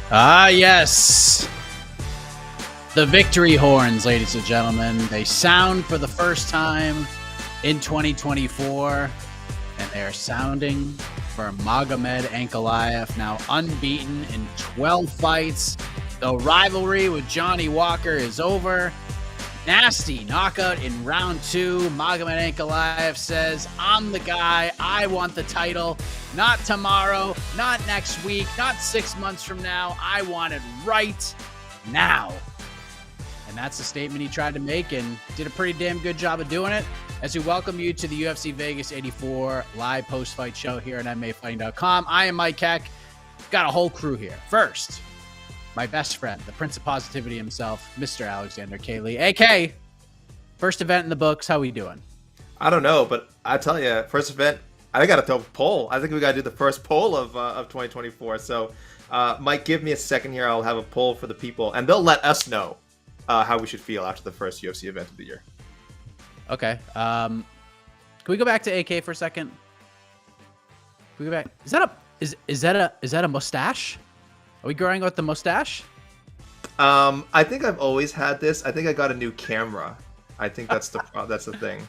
Ah, yes. The victory horns, ladies and gentlemen. They sound for the first time in 2024, and they are sounding for Magomed Ankalaev, now unbeaten in 12 fights. The rivalry with Johnny Walker is over. Nasty knockout in round 2. Magomed Ankalaev says, I'm the guy. I want the title. Not tomorrow, not next week, not 6 months from now. I want it right now. And that's the statement he tried to make and did a pretty damn good job of doing it. As we welcome you to the UFC Vegas 84 live post-fight show here on MMAfighting.com. I am Mike Heck. Got a whole crew here. First, my best friend, the Prince of Positivity himself, Mr. Alexander Kaley. AK, first event in the books. How we doing? I don't know, but I tell you, first event, I got to throw a poll. I think we got to do the first poll of 2024. So, Mike, give me a second here. I'll have a poll for the people, and they'll let us know how we should feel after the first UFC event of the year. Okay. Can we go back to AK for a second? Can we go back? Is that a mustache? Are we growing out the mustache? I think I've always had this. I think I got a new camera. I think that's the thing.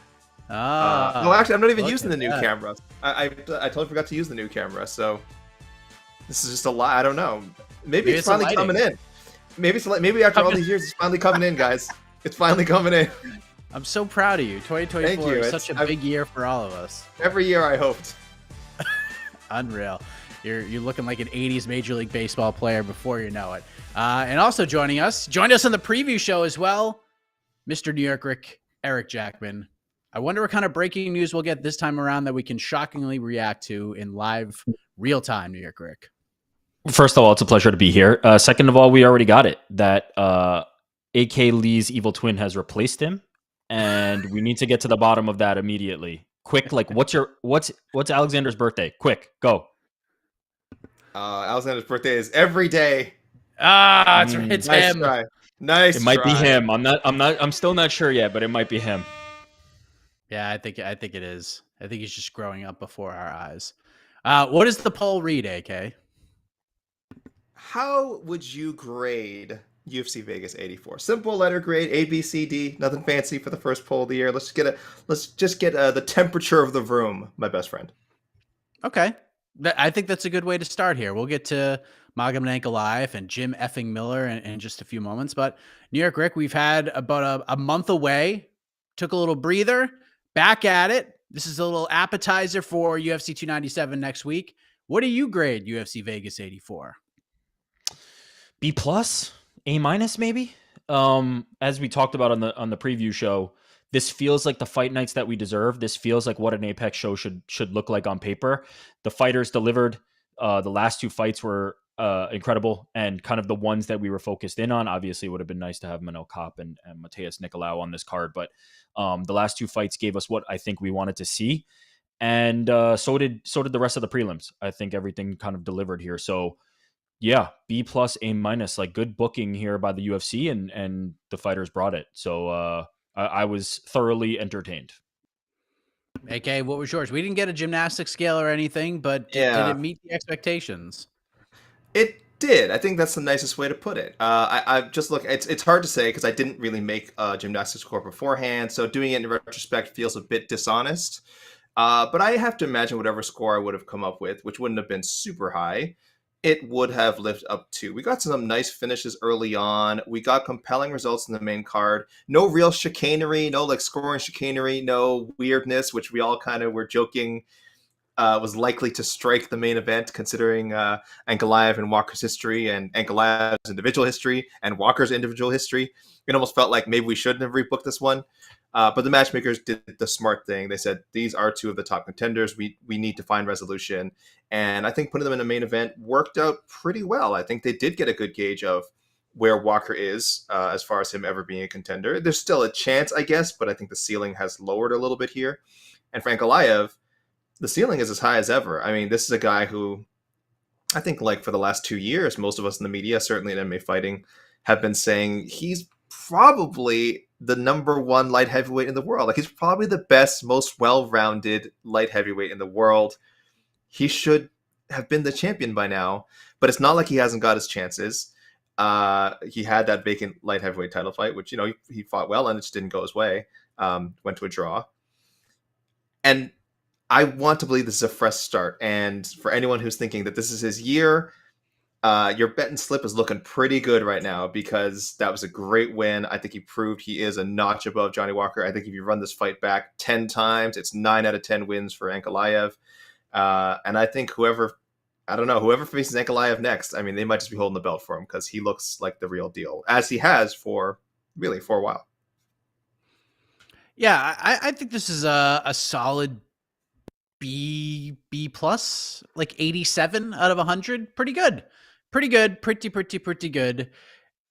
No, actually, I'm not even using the new camera. I totally forgot to use the new camera. So this is just a lie. I don't know. Maybe it's finally coming in. Maybe after all these years, it's finally coming in, guys. It's finally coming in. I'm so proud of you. 2024 is such a big year for all of us. Every year I hoped. Unreal. You're looking like an 80s Major League Baseball player before you know it. And also joined us on the preview show as well, Mr. New York Rick, Eric Jackman. I wonder what kind of breaking news we'll get this time around that we can shockingly react to in live real time, New York Rick. First of all, it's a pleasure to be here. Second of all, we already got it that AK Lee's evil twin has replaced him, and we need to get to the bottom of that immediately. Quick, like what's Alexander's birthday? Quick, go. Alexander's birthday is every day. It's nice him. Try. Nice. It might be him. I'm still not sure yet, but it might be him. Yeah, I think it is. I think he's just growing up before our eyes. What does the poll read, AK? How would you grade UFC Vegas 84? Simple letter grade, A, B, C, D. Nothing fancy for the first poll of the year. Let's just get the temperature of the room, my best friend. Okay. I think that's a good way to start here. We'll get to Magomed Ankalaev and Jim effing Miller in just a few moments. But New York Rick, we've had about a month away. Took a little breather. Back at it. This is a little appetizer for UFC 297 next week. What do you grade UFC Vegas 84? B+, A-, maybe. As we talked about on the preview show, this feels like the fight nights that we deserve. This feels like what an Apex show should look like on paper. The fighters delivered. The last 2 fights were incredible, and kind of the ones that we were focused in on. Obviously, it would have been nice to have Manel Kopp and Mateus Nicolau on this card, but the last 2 fights gave us what I think we wanted to see, and so did the rest of the prelims. I think everything kind of delivered here. So yeah, B+, A-, like good booking here by the UFC, and the fighters brought it. So I was thoroughly entertained. AK, what was yours? We didn't get a gymnastics scale or anything, but did it meet the expectations? It did. I think that's the nicest way to put it. I just look. It's hard to say because I didn't really make a gymnastics score beforehand, so doing it in retrospect feels a bit dishonest. But I have to imagine whatever score I would have come up with, which wouldn't have been super high, it would have lived up to. We got some nice finishes early on. We got compelling results in the main card. No real chicanery, no like scoring chicanery, no weirdness, which we all kind of were joking was likely to strike the main event, considering Ankalaev and Walker's history, and Ankalaev's individual history, and Walker's individual history. It almost felt like maybe we shouldn't have rebooked this one. But the matchmakers did the smart thing. They said, these are 2 of the top contenders. We need to find resolution. And I think putting them in the main event worked out pretty well. I think they did get a good gauge of where Walker is as far as him ever being a contender. There's still a chance, I guess, but I think the ceiling has lowered a little bit here. And for Ankalaev, the ceiling is as high as ever. I mean, this is a guy who I think like for the last 2 years, most of us in the media, certainly in MMA fighting, have been saying he's probably the number 1 light heavyweight in the world. Like he's probably the best, most well-rounded light heavyweight in the world. He should have been the champion by now, but it's not like he hasn't got his chances. He had that vacant light heavyweight title fight, which, he fought well and it just didn't go his way. Went to a draw. And I want to believe this is a fresh start. And for anyone who's thinking that this is his year, your bet and slip is looking pretty good right now, because that was a great win. I think he proved he is a notch above Johnny Walker. I think if you run this fight back 10 times, it's 9 out of 10 wins for Ankalaev. And I think whoever faces Ankalaev next, I mean, they might just be holding the belt for him, because he looks like the real deal, as he has for a while. Yeah, I think this is a solid B plus, like 87 out of 100. Pretty good. Pretty good.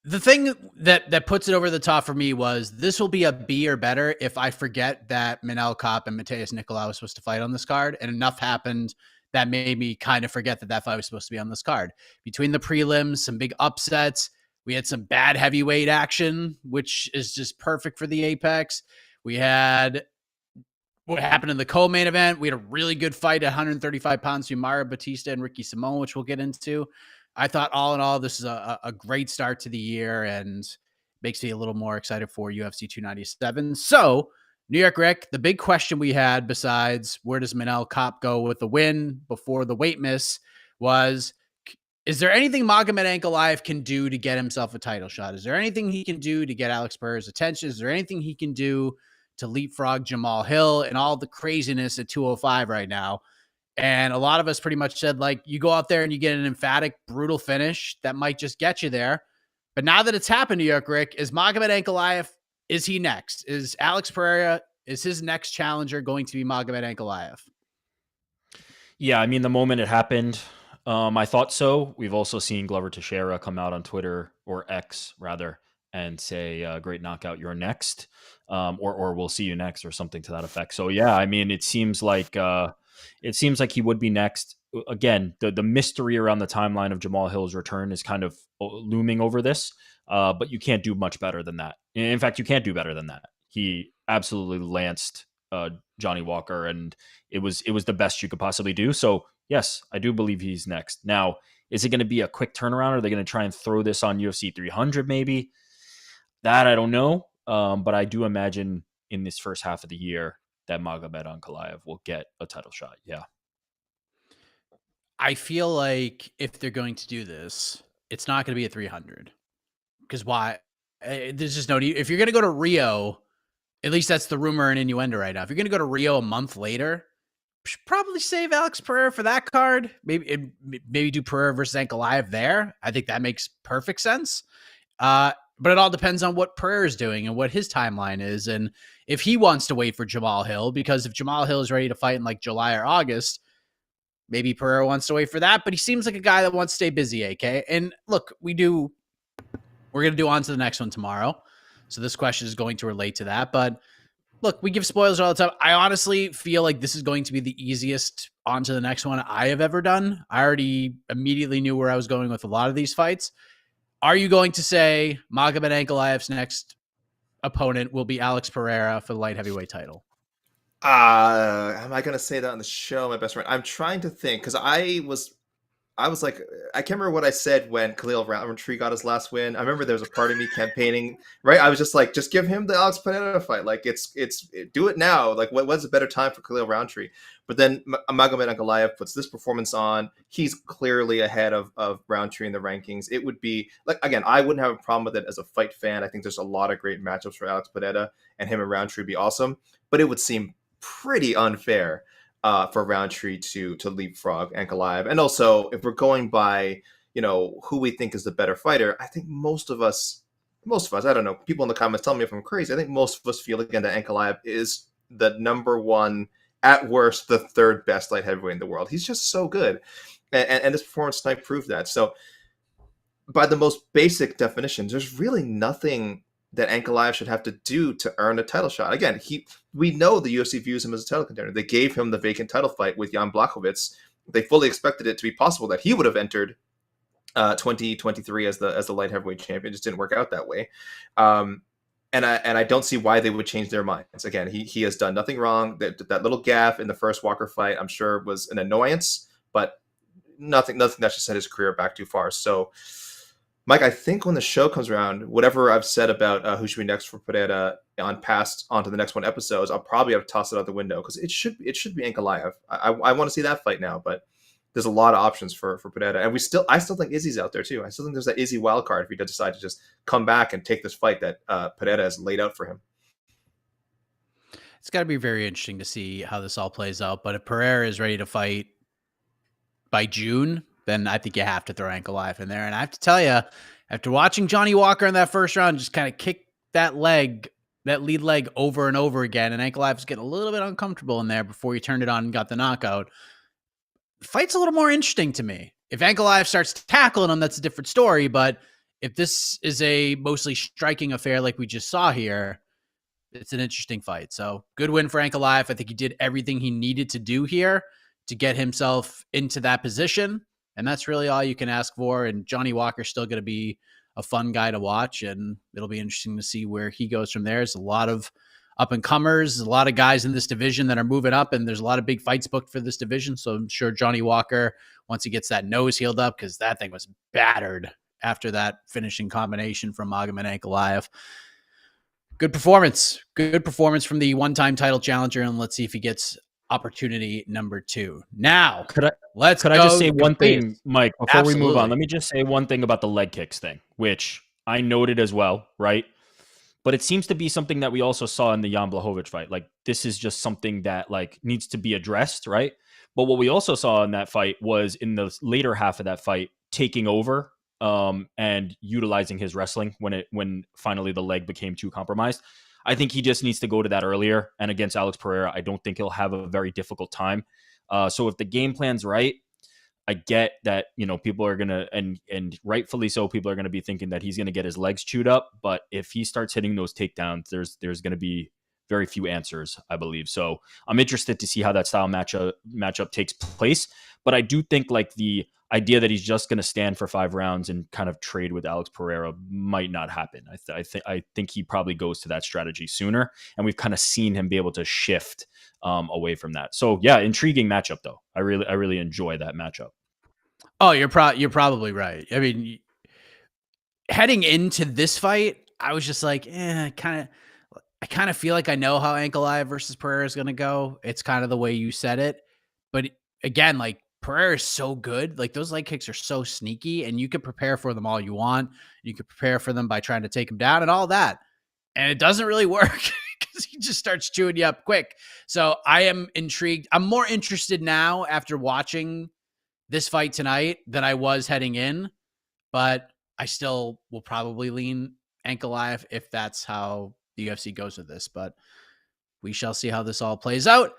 The thing that puts it over the top for me was this will be a B or better if I forget that Manel Kopp and Matheus Nicolau was supposed to fight on this card, and enough happened that made me kind of forget that fight was supposed to be on this card. Between the prelims, some big upsets, we had some bad heavyweight action, which is just perfect for the Apex. We had what happened in the co-main event. We had a really good fight at 135 pounds between Mario Batista and Ricky Simon, which we'll get into. I thought all in all, this is a great start to the year and makes me a little more excited for UFC 297. So, New York Rick, the big question we had, besides where does Manel Kopp go with the win before the weight miss, was, is there anything Magomed Ankalaev can do to get himself a title shot? Is there anything he can do to get Alex Pereira's attention? Is there anything he can do to leapfrog Jamal Hill and all the craziness at 205 right now? And a lot of us pretty much said, like, you go out there and you get an emphatic, brutal finish that might just get you there. But now that it's happened, New York Rick, is Magomed Ankalaev, is he next? Is Alex Pereira, is his next challenger going to be Magomed Ankalaev? Yeah, I mean, the moment it happened, I thought so. We've also seen Glover Teixeira come out on Twitter, or X rather, and say, great knockout, you're next. Or we'll see you next, or something to that effect. So yeah, I mean, it seems like he would be next. Again, the mystery around the timeline of Jamal Hill's return is kind of looming over this. But you can't do much better than that. In fact, you can't do better than that. He absolutely lanced Johnny Walker, and it was the best you could possibly do. So yes, I do believe he's next. Now, is it going to be a quick turnaround? Are they going to try and throw this on UFC 300 maybe? That I don't know. But I do imagine in this first half of the year that Magomed Ankalaev will get a title shot. Yeah. I feel like if they're going to do this, it's not going to be a 300. Because why? There's just no need. If you're going to go to Rio, at least that's the rumor and innuendo right now. If you're going to go to Rio a month later, you should probably save Alex Pereira for that card. Maybe do Pereira versus Ankalaev there. I think that makes perfect sense. But it all depends on what Pereira is doing and what his timeline is. And if he wants to wait for Jamal Hill, because if Jamal Hill is ready to fight in like July or August, maybe Pereira wants to wait for that. But he seems like a guy that wants to stay busy, AK. And look, we're going to do on to the next one tomorrow. So this question is going to relate to that. But look, we give spoilers all the time. I honestly feel like this is going to be the easiest on to the next one I have ever done. I already immediately knew where I was going with a lot of these fights. Are you going to say Magomed Ankalaev's next opponent will be Alex Pereira for the light heavyweight title? Am I going to say that on the show, my best friend? I'm trying to think, because I was like, I can't remember what I said when Khalil Roundtree got his last win. I remember there was a part of me campaigning, right? I was just like, just give him the Alex Pereira fight. Like, do it now. Like, what's a better time for Khalil Roundtree? But then Magomed Ankalaev puts this performance on. He's clearly ahead of Roundtree in the rankings. It would be, like, again, I wouldn't have a problem with it as a fight fan. I think there's a lot of great matchups for Alex Pereira, and him and Roundtree would be awesome. But it would seem pretty unfair for Roundtree to leapfrog Ankalaev. And also, if we're going by, who we think is the better fighter, I think most of us, I don't know, people in the comments tell me if I'm crazy, I think most of us feel, again, that Ankalaev is the number one, at worst, the third best light heavyweight in the world. He's just so good. And this performance tonight proved that. So by the most basic definitions, there's really nothing that Ankalaev should have to do to earn a title shot. Again, we know the UFC views him as a title contender. They gave him the vacant title fight with Jan Blachowicz. They fully expected it to be possible that he would have entered 2023 as the light heavyweight champion. It just didn't work out that way. And I don't see why they would change their minds. Again, he has done nothing wrong. That little gaffe in the first Walker fight, I'm sure, was an annoyance, but nothing that should set his career back too far. So, Mike, I think when the show comes around, whatever I've said about who should be next for Pereira onto the next one episodes, I'll probably have to toss it out the window because it should be Ankalaev. I want to see that fight now, but there's a lot of options for Pereira, and I still think Izzy's out there too. I still think there's that Izzy wild card if he does decide to just come back and take this fight that Pereira has laid out for him. It's got to be very interesting to see how this all plays out. But if Pereira is ready to fight by June, then I think you have to throw Ankalaev in there. And I have to tell you, after watching Johnny Walker in that first round just kind of kick that lead leg over and over again, and Ankalaev was getting a little bit uncomfortable in there before he turned it on and got the knockout, the fight's a little more interesting to me. If Ankalaev starts tackling him, that's a different story. But if this is a mostly striking affair like we just saw here, it's an interesting fight. So good win for Ankalaev. I think he did everything he needed to do here to get himself into that position. And that's really all you can ask for. And Johnny Walker's still going to be a fun guy to watch. And it'll be interesting to see where he goes from there. There's a lot of up and comers, a lot of guys in this division that are moving up, and there's a lot of big fights booked for this division. So I'm sure Johnny Walker, once he gets that nose healed up, because that thing was battered after that finishing combination from Magomed Ankalaev. Good performance from the one-time title challenger, and let's see if he gets opportunity number 2. Now, could I just say one thing, Mike, before we move on? Let me just say one thing about the leg kicks thing, which I noted as well, right? But it seems to be something that we also saw in the Jan Blachowicz fight. Like, this is just something that like needs to be addressed, right? But what we also saw in that fight was in the later half of that fight, taking over and utilizing his wrestling when finally the leg became too compromised. I think he just needs to go to that earlier. And against Alex Pereira, I don't think he'll have a very difficult time. So if the game plan's right, I get that, people are going to, and rightfully so, people are going to be thinking that he's going to get his legs chewed up. But if he starts hitting those takedowns, there's going to be very few answers, I believe. So I'm interested to see how that style matchup takes place. But I do think like the idea that he's just going to stand for 5 rounds and kind of trade with Alex Pereira might not happen. I think he probably goes to that strategy sooner, and we've kind of seen him be able to shift away from that. So yeah, intriguing matchup though. I really enjoy that matchup. Oh, you're probably right. I mean, heading into this fight, I was just like, I kind of feel like I know how Ankalaev versus Pereira is going to go. It's kind of the way you said it. But again, like, Pereira is so good. Like, those leg kicks are so sneaky, and you can prepare for them all you want. You can prepare for them by trying to take them down and all that. And it doesn't really work because he just starts chewing you up quick. So I am intrigued. I'm more interested now after watching this fight tonight than I was heading in, but I still will probably lean Ankalaev if that's how the UFC goes with this. But we shall see how this all plays out.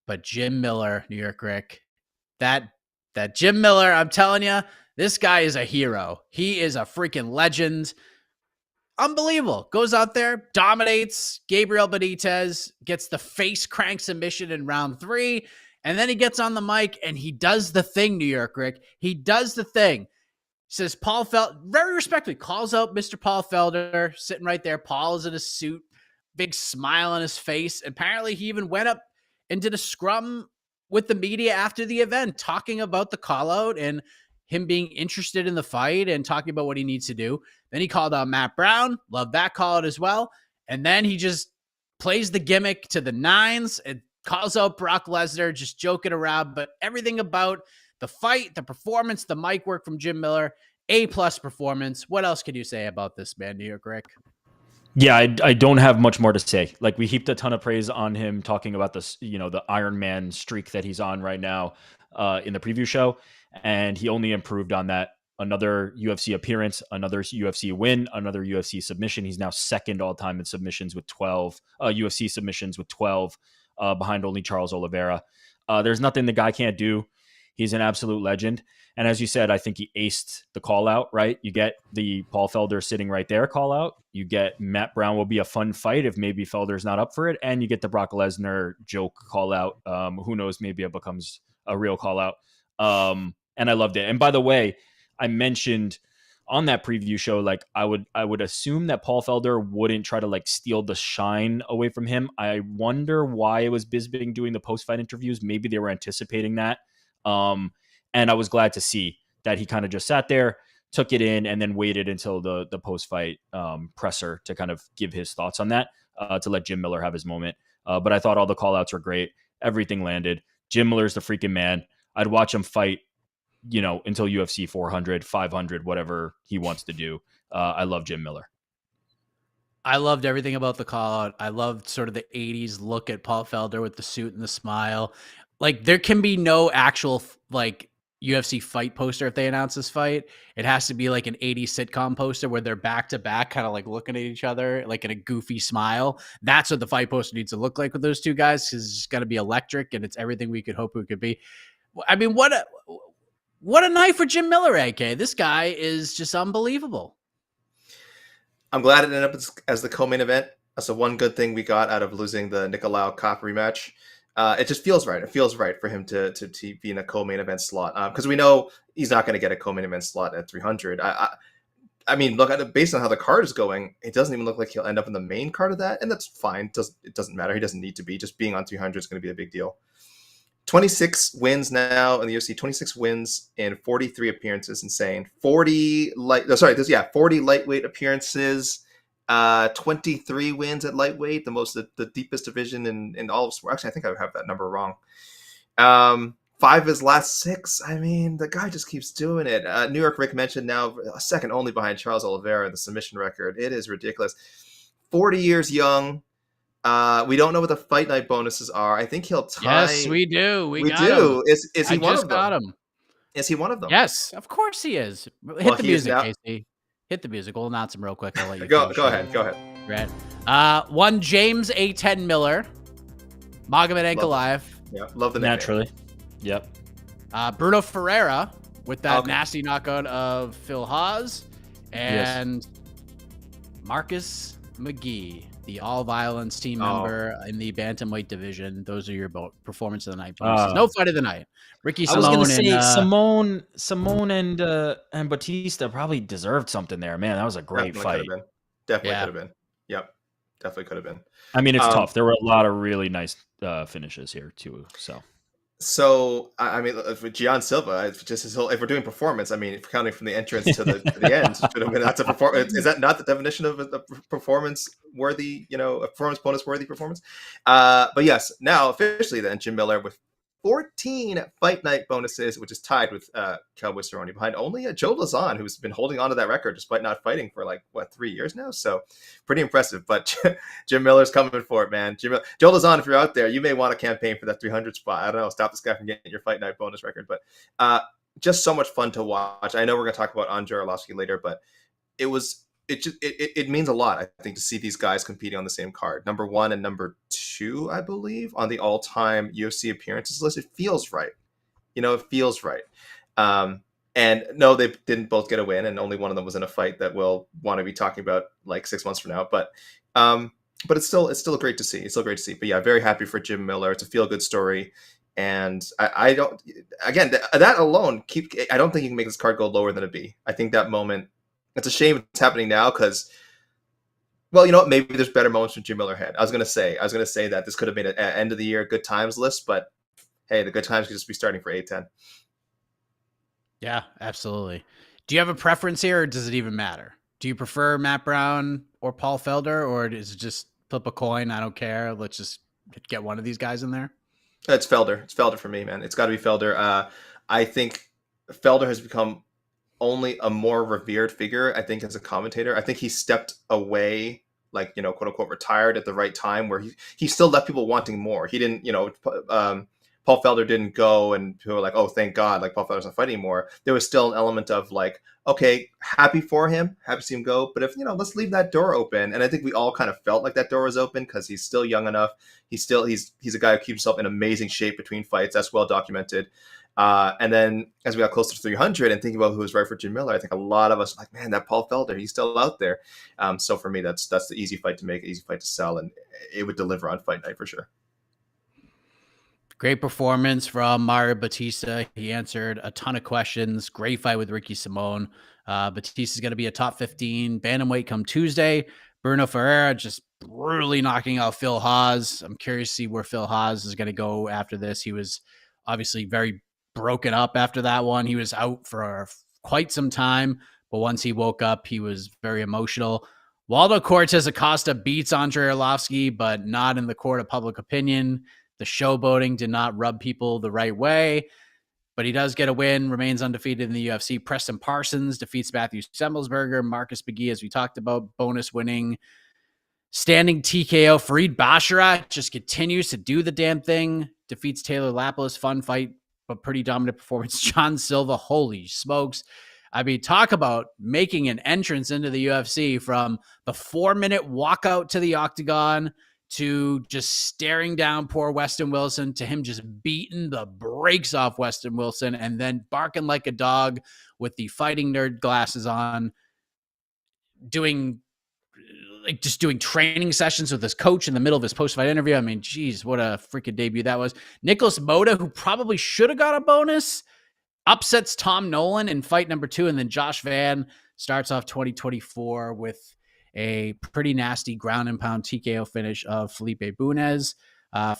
But Jim Miller, New York Rick, that Jim Miller, I'm telling you, this guy is a hero. He is a freaking legend. Unbelievable. Goes out there, dominates Gabriel Benitez, gets the face crank submission in round 3, and then he gets on the mic and he does the thing, New York Rick. He does the thing. Says Paul Felder, very respectfully, calls out Mr. Paul Felder, sitting right there. Paul is in a suit, big smile on his face. Apparently, he even went up and did a scrum with the media after the event, talking about the call out and him being interested in the fight and talking about what he needs to do. Then he called out Matt Brown. Love that call out as well. And then he just plays the gimmick to the 9s and calls out Brock Lesnar, just joking around. But everything about the fight, the performance, the mic work from Jim Miller, A+ performance. What else can you say about this man, New York Rick? Yeah, I don't have much more to say. Like, we heaped a ton of praise on him talking about this, the Iron Man streak that he's on right now in the preview show. And he only improved on that. Another UFC appearance, another UFC win, another UFC submission. He's now second all time in submissions with 12, UFC submissions with 12, behind only Charles Oliveira. There's nothing the guy can't do. He's an absolute legend. And as you said, I think he aced the call out, right? You get the Paul Felder sitting right there call out. You get Matt Brown will be a fun fight if maybe Felder's not up for it. And you get the Brock Lesnar joke call out. Who knows, maybe it becomes a real call out. And I loved it. And by the way, I mentioned on that preview show, like I would assume that Paul Felder wouldn't try to like steal the shine away from him. I wonder why it was Bisping doing the post-fight interviews. Maybe they were anticipating that. And I was glad to see that he kind of just sat there, took it in, and then waited until the post-fight presser to kind of give his thoughts on that, to let Jim Miller have his moment. But I thought all the call outs were great. Everything landed. Jim Miller's the freaking man. I'd watch him fight, until UFC 400, 500, whatever he wants to do. I love Jim Miller. I loved everything about the call out. I loved sort of the 80s look at Paul Felder with the suit and the smile. Like, there can be no actual like UFC fight poster if they announce this fight. It has to be like an 80s sitcom poster where they're back to back, kind of like looking at each other, like in a goofy smile. That's what the fight poster needs to look like with those two guys, because it's got to be electric, and it's everything we could hope it could be. I mean, what a night for Jim Miller, AK. This guy is just unbelievable. I'm glad it ended up as the co-main event. That's the one good thing we got out of losing the Nicolau Cop rematch. It just feels right. It feels right for him to be in a co-main event slot, because we know he's not going to get a co-main event slot at 300. I mean, look at it, based on how the card is going, it doesn't even look like he'll end up in the main card of that, and that's fine. It doesn't matter. He doesn't need to be. Just being on 300 is going to be a big deal. 26 wins now in the UFC. 26 wins in 43 appearances. Insane. 40 lightweight appearances. 23 wins at lightweight, the deepest division in all of sport. Actually, I think I have that number wrong. 5 of his last 6. I mean, the guy just keeps doing it. New York Rick mentioned now, second only behind Charles Oliveira, the submission record. It is ridiculous. 40 years young. We don't know what the fight night bonuses are. I think he'll tie. Yes, we do. We got do. Him. Is he I one just of them? got him. Is he one of them? Yes, of course he is. Hit the music, Casey. Hit the music. We'll announce him real quick. I'll let you go ahead. Right. One James A10 Miller, Magomed Ankalaev. Yeah, love the name. Naturally. Yep. Bruno Ferreira with that nasty knockout of Phil Haas, and Marcus McGee, the All Violence team member in the bantamweight division. Those are your performance of the night bonuses. No fight of the night. Ricky Simone. I was going to say Simone and Batista probably deserved something there. Man, that was a great fight. Definitely could have been. Yep, definitely could have been. I mean, it's tough. There were a lot of really nice finishes here too. So I mean, for Gian Silva, if we're doing performance, I mean, counting from the entrance to the end, should have been that's a performance. Is that not the definition of a performance worthy? A performance bonus worthy performance? But yes, now officially, then Jim Miller with 14 fight night bonuses, which is tied with Cowboy Cerrone, behind only Joe Lazan, who's been holding on to that record despite not fighting for 3 years now. So pretty impressive. But Jim Miller's coming for it, man. Joe Lazan, if you're out there, you may want to campaign for that 300 spot. I don't know, stop this guy from getting your fight night bonus record. But just so much fun to watch. I know we're going to talk about Andrei Arlovski later, but it means a lot, I think, to see these guys competing on the same card. Number 1 and number 2, I believe, on the all-time UFC appearances list. It feels right. It feels right. And no, they didn't both get a win, and only one of them was in a fight that we'll want to be talking about 6 months from now. But it's still great to see. It's still great to see. But yeah, very happy for Jim Miller. It's a feel-good story. And I don't, again, that alone, I don't think you can make this card go lower than a B. I think that moment, it's a shame it's happening now because, well, you know what? Maybe there's better moments from Jim Miller had. I was gonna say that this could have been an end of the year good times list, but hey, the good times could just be starting for A10. Yeah, absolutely. Do you have a preference here, or does it even matter? Do you prefer Matt Brown or Paul Felder, or is it just flip a coin? I don't care. Let's just get one of these guys in there. It's Felder. It's Felder for me, man. It's got to be Felder. I think Felder has become only a more revered figure, I think, as a commentator. I think he stepped away, quote unquote, retired at the right time, where he still left people wanting more. He didn't, Paul Felder didn't go and people were like, oh, thank God, Paul Felder's not fighting anymore. There was still an element of okay, happy for him, happy to see him go, but if, let's leave that door open. And I think we all kind of felt like that door was open because he's still young enough. He's a guy who keeps himself in amazing shape between fights. That's well documented. And then as we got closer to 300 and thinking about who was right for Jim Miller, I think a lot of us were like, man, that Paul Felder, he's still out there. So for me, that's the easy fight to make, easy fight to sell, and it would deliver on fight night for sure. Great performance from Mario Batista. He answered a ton of questions. Great fight with Ricky Simone. Batista's going to be a top 15 bantamweight come Tuesday. Bruno Ferreira just brutally knocking out Phil Haas. I'm curious to see where Phil Haas is going to go after this. He was obviously very broken up after that one. He was out for quite some time, but once he woke up, he was very emotional. Waldo Cortez Acosta beats Andrei Arlovsky, but not in the court of public opinion. The showboating did not rub people the right way, but he does get a win, remains undefeated in the UFC. Preston Parsons defeats Matthew Semmelsberger. Marcus McGee, as we talked about, bonus winning. Standing TKO. Fareed Basharat just continues to do the damn thing. Defeats Taylor Lapilus. Fun fight, but pretty dominant performance. John Silva, holy smokes. I mean, talk about making an entrance into the UFC from the 4-minute walkout to the octagon to just staring down poor Weston Wilson to him just beating the brakes off Weston Wilson and then barking like a dog with the fighting nerd glasses on, doing training sessions with his coach in the middle of his post-fight interview. I mean, geez, what a freaking debut that was. Nicholas Moda, who probably should have got a bonus, upsets Tom Nolan in fight number 2. And then Josh Van starts off 2024 with a pretty nasty ground and pound TKO finish of Felipe Bunez.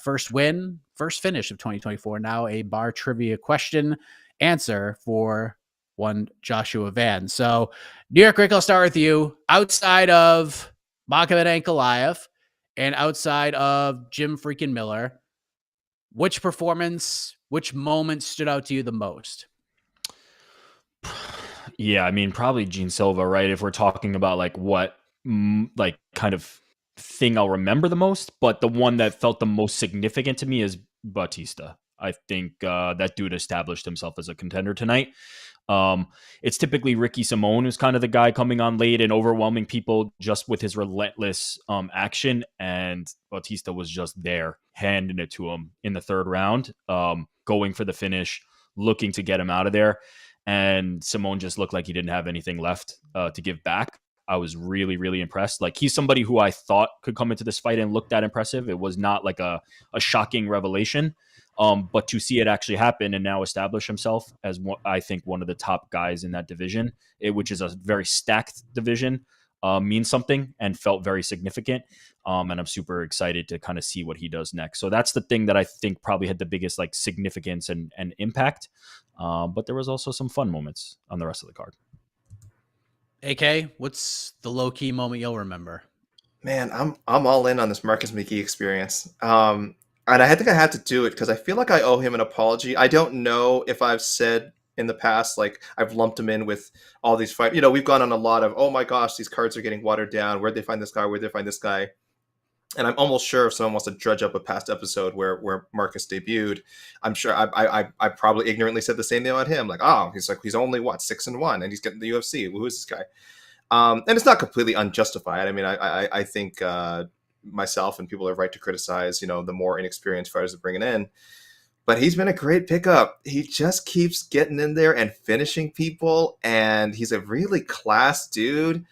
First finish of 2024. Now a bar trivia question answer for one Joshua Van. So, New York Rick, I'll start with you. Outside of Magomed Ankalaev and outside of Jim freaking Miller, which moment stood out to you the most? Yeah, I mean, probably Gene Silva, right? If we're talking about like what like kind of thing I'll remember the most, but the one that felt the most significant to me is Bautista. I think that dude established himself as a contender tonight. It's typically Ricky Simone who's kind of the guy coming on late and overwhelming people just with his relentless action, and Bautista was just there, handing it to him in the 3rd round, going for the finish, looking to get him out of there, and Simone just looked like he didn't have anything left to give back. I was really, really impressed. Like, he's somebody who I thought could come into this fight and look that impressive. It was not like a shocking revelation. But to see it actually happen and now establish himself as I think one of the top guys in that division, which is a very stacked division, means something and felt very significant. And I'm super excited to kind of see what he does next. So that's the thing that I think probably had the biggest like significance and impact. But there was also some fun moments on the rest of the card. AK, what's the low key moment you'll remember? Man, I'm all in on this Marcus McGee experience. And I think I had to do it because I feel like I owe him an apology. I don't know if I've said in the past, like I've lumped him in with all these fights. You know, we've gone on a lot of, oh my gosh, these cards are getting watered down. Where'd they find this guy? Where'd they find this guy? And I'm almost sure if someone wants to dredge up a past episode where Marcus debuted, I'm sure I probably ignorantly said the same thing about him. Like, oh, he's only 6-1 and he's getting the UFC. Who is this guy? And it's not completely unjustified. I mean, I think myself and people are right to criticize, you know, the more inexperienced fighters they're bringing in. But he's been a great pickup. He just keeps getting in there and finishing people, and he's a really class dude.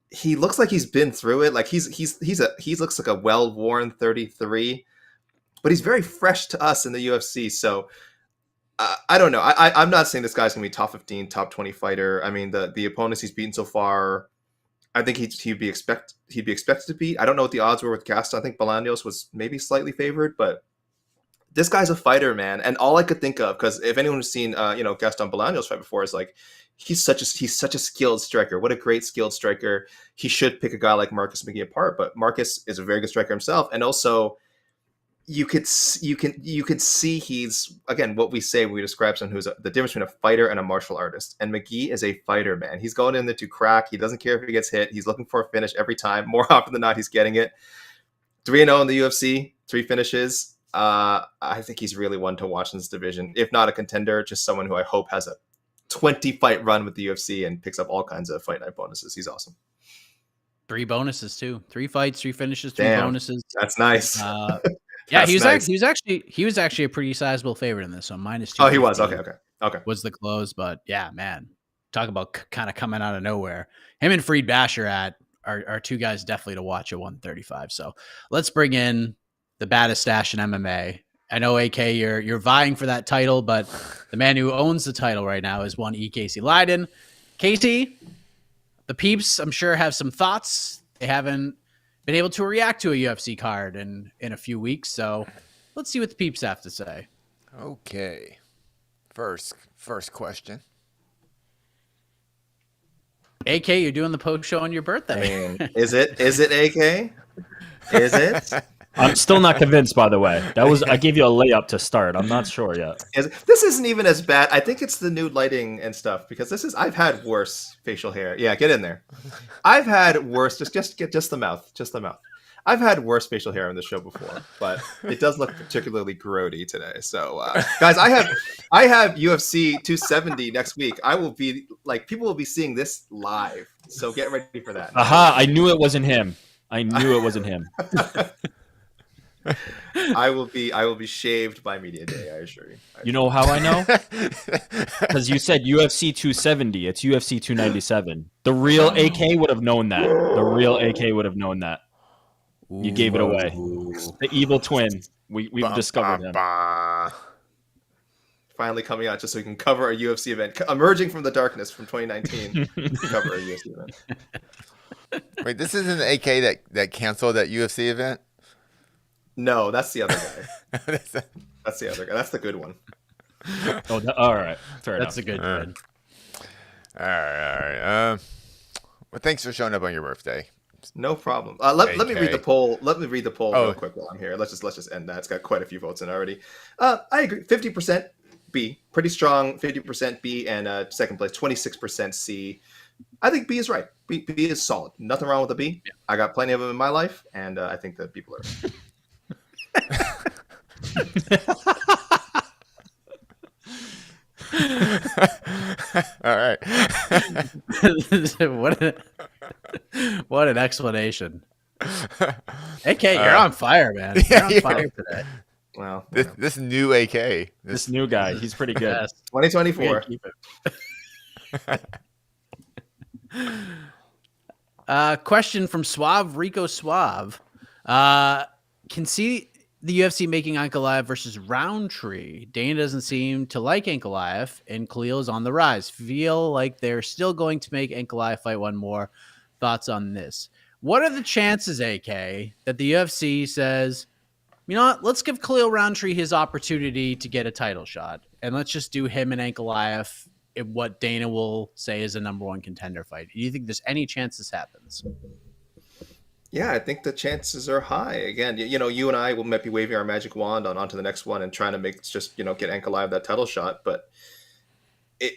He looks like he's been through it. Like he looks like a well-worn 33, but he's very fresh to us in the UFC. So I don't know. I'm not saying this guy's gonna be top 15, top 20 fighter. I mean, the opponents he's beaten so far, I think he'd be expected to beat. I don't know what the odds were with Gaston. I think Bolaños was maybe slightly favored, but this guy's a fighter, man. And all I could think of, because if anyone who's seen Gaston Bolaños fight before, is like he's such a skilled striker. What a great skilled striker. He should pick a guy like Marcus McGee apart, but Marcus is a very good striker himself, and also you could see he's, again, what we say when we describe someone who's the difference between a fighter and a martial artist. And McGee is a fighter, man. He's going in there to crack. He doesn't care if he gets hit. He's looking for a finish every time. More often than not, he's getting it. 3-0 in the UFC, 3 finishes. I think he's really one to watch in this division. If not a contender, just someone who I hope has a 20-fight run with the UFC and picks up all kinds of fight night bonuses. He's awesome. 3 bonuses too. 3 fights, 3 finishes, 3 Damn, bonuses. That's nice. Yeah, he was actually a pretty sizable favorite in this one. -2. Oh, he was. Okay. Was the close, but yeah, man, talk about kind of coming out of nowhere. Him and Fareed Basharat are 2 guys definitely to watch at 135. So let's bring in the baddest stash in MMA. I know, AK, you're vying for that title, but the man who owns the title right now is one Casey Leiden. Casey, the peeps, I'm sure, have some thoughts. They haven't been able to react to a UFC card in a few weeks, so let's see what the peeps have to say. Okay. First question. AK, you're doing the post show on your birthday. I mean, is it AK? Is it? I'm still not convinced, by the way. I gave you a layup to start. I'm not sure yet. This isn't even as bad. I think it's the new lighting and stuff because I've had worse facial hair. Yeah, get in there. I've had worse. Just the mouth. Just the mouth. I've had worse facial hair on the show before, but it does look particularly grody today. So, guys, I have UFC 270 next week. I will be people will be seeing this live. So get ready for that. Aha! I knew it wasn't him. I will be shaved by media day. I assure you. You know how I know? Because you said UFC 270. It's UFC 297. The real AK would have known that. You gave it away. The evil twin. We've discovered him. Finally coming out just so we can cover a UFC event. Emerging from the darkness from 2019 to cover a UFC event. Wait, this isn't the AK that canceled that UFC event? No, that's the other guy. That's the other guy. That's the good one. All right. Fair enough. That's a good one. All right. Well, thanks for showing up on your birthday. No problem. Let me read the poll. Let me read the poll real quick while I'm here. Let's just end that. It's got quite a few votes in already. I agree. 50% B, pretty strong. 50% B, and second place 26% C. I think B is right. B is solid. Nothing wrong with the B. Yeah. I got plenty of them in my life, and I think that people are. All right. What an explanation. AK, you're on fire, man. You're on fire today. Well, this new AK. This new guy, he's pretty good. Yes. 2024. Question from Suave Rico Suave. Can see the UFC making Ankalaev versus Roundtree. Dana doesn't seem to like Ankalaev, and Khalil is on the rise. Feel like they're still going to make Ankalaev fight one more. Thoughts on this? What are the chances, AK, that the UFC says, you know what, let's give Khalil Roundtree his opportunity to get a title shot, and let's just do him and Ankalaev in what Dana will say is a number one contender fight? Do you think there's any chance this happens? Yeah, I think the chances are high. Again, you and I might be waving our magic wand onto the next one and trying to get Ankalaev that title shot. But